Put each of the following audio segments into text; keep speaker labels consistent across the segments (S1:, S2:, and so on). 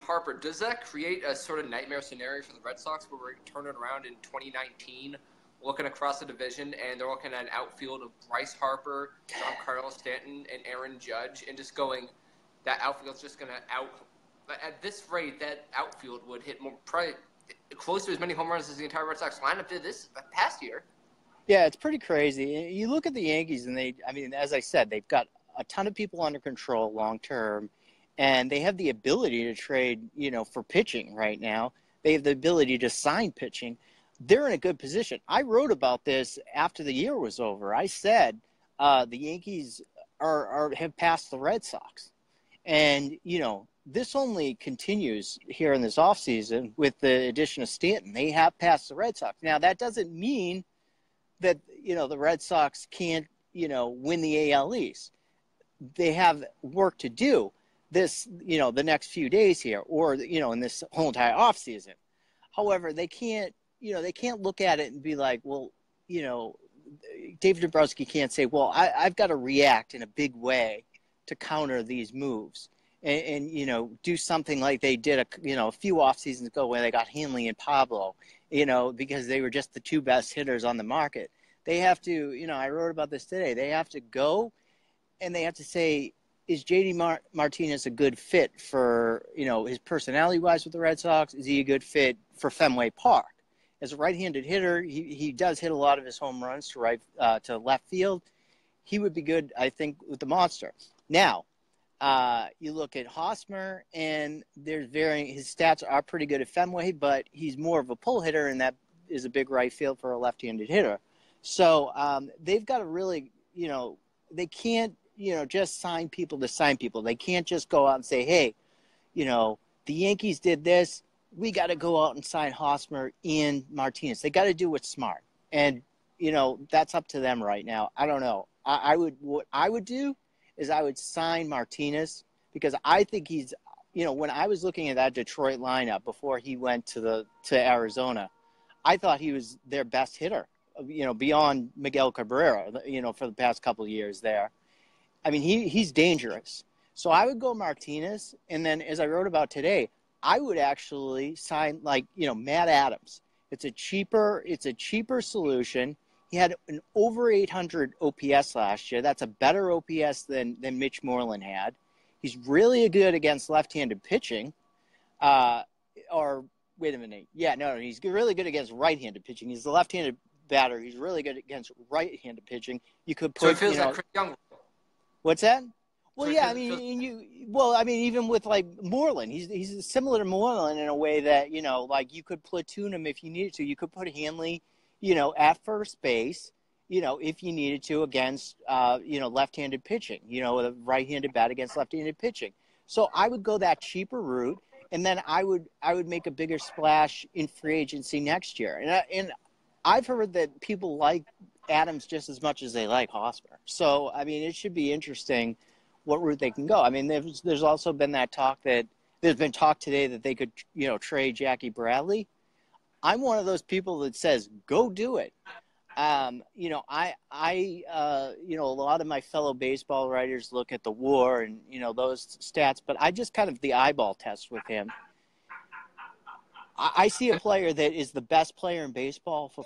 S1: Harper, does that create a sort of nightmare scenario for the Red Sox where we're turning around in 2019, looking across the division, and they're looking at an outfield of Bryce Harper, Giancarlo Stanton, and Aaron Judge, and just going, that outfield's just going to at this rate, that outfield would hit probably close to as many home runs as the entire Red Sox lineup did this past year.
S2: Yeah, it's pretty crazy. You look at the Yankees, and as I said, they've got a ton of people under control long term, and they have the ability to trade, for pitching right now. They have the ability to sign pitching. They're in a good position. I wrote about this after the year was over. I said the Yankees have passed the Red Sox. And, this only continues here in this offseason with the addition of Stanton. They have passed the Red Sox. Now, that doesn't mean that, the Red Sox can't, win the AL East. They have work to do this, the next few days here or, in this whole entire offseason. However, they can't look at it and be like, well, David Dombrowski can't say, well, I've got to react in a big way to counter these moves and do something like they did a few off seasons ago when they got Hanley and Pablo, because they were just the two best hitters on the market. They have to, I wrote about this today. They have to go and they have to say, is J.D. Martinez a good fit for, his personality-wise with the Red Sox? Is he a good fit for Fenway Park? As a right-handed hitter, he does hit a lot of his home runs to left field. He would be good, I think, with the monster. Now, you look at Hosmer, and his stats are pretty good at Fenway, but he's more of a pull hitter, and that is a big right field for a left-handed hitter. So they've got to really, they can't, just sign people to sign people. They can't just go out and say, hey, the Yankees did this. We got to go out and sign Hosmer and Martinez. They got to do what's smart. And, that's up to them right now. I don't know. What I would do is I would sign Martinez because I think he's, when I was looking at that Detroit lineup before he went to Arizona, I thought he was their best hitter, beyond Miguel Cabrera, for the past couple of years there. I mean, he's dangerous. So I would go Martinez. And then as I wrote about today, I would actually sign Matt Adams. It's a cheaper solution. He had an over 800 OPS last year. That's a better OPS than Mitch Moreland had. He's really good against left-handed pitching. Or wait a minute. Yeah, no, he's really good against right-handed pitching. He's the left-handed batter. He's really good against right-handed pitching. You could put,
S1: so it feels like Chris Young.
S2: What's that? Well, yeah, even with Moreland, he's similar to Moreland in a way that, you could platoon him if you needed to. You could put Hanley, at first base, if you needed to against, left-handed pitching, with a right-handed bat against left-handed pitching. So I would go that cheaper route, and then I would make a bigger splash in free agency next year. And I've heard that people like Adams just as much as they like Hosmer. So, it should be interesting what route they can go. There's also been that talk that there's been talk today that they could, trade Jackie Bradley. I'm one of those people that says, go do it. A lot of my fellow baseball writers look at the WAR and, those stats, but I just kind of the eyeball test with him. I see a player that is the best player in baseball for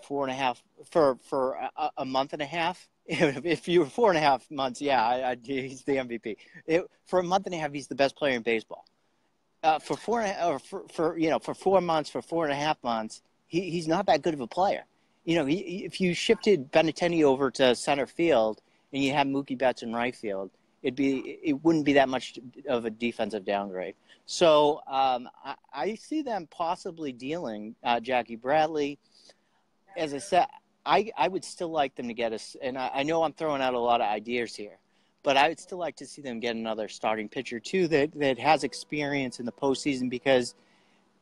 S2: a month and a half. If you were 4.5 months, yeah, he's the MVP. For a month and a half, he's the best player in baseball. For 4 months, for 4.5 months, he's not that good of a player. If you shifted Benintendi over to center field and you had Mookie Betts in right field, it wouldn't be that much of a defensive downgrade. So I see them possibly dealing Jackie Bradley. As I said, I would still like them to get us, and I know I'm throwing out a lot of ideas here, but I would still like to see them get another starting pitcher too that has experience in the postseason, because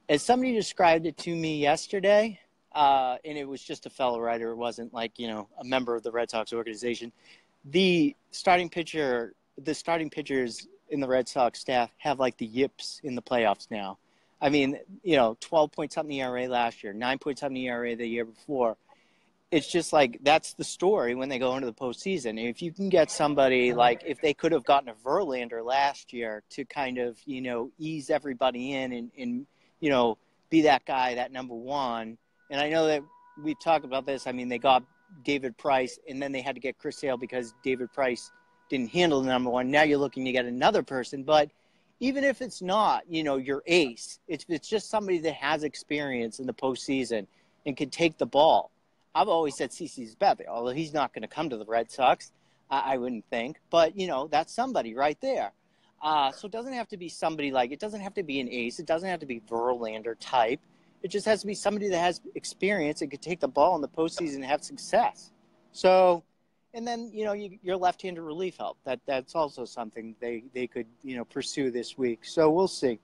S2: as somebody described it to me yesterday, and it was just a fellow writer, it wasn't a member of the Red Sox organization, the starting pitchers in the Red Sox staff have the yips in the playoffs now. 12 point something ERA last year, 9 point something ERA the year before. it's just like that's the story when they go into the postseason. If you can get somebody like if they could have gotten a Verlander last year to kind of ease everybody in and be that guy, that number one. And I know that we've talked about this. I mean, they got David Price, and then they had to get Chris Sale because David Price didn't handle the number one. Now you're looking to get another person, but even if it's not your ace, it's just somebody that has experience in the postseason and can take the ball. I've always said CC Sabathia, although he's not going to come to the Red Sox, I wouldn't think. But, that's somebody right there. So it doesn't have to be somebody it doesn't have to be an ace. It doesn't have to be Verlander type. It just has to be somebody that has experience and could take the ball in the postseason and have success. So, and then, your left-handed relief help. That's also something they could, pursue this week. So we'll see.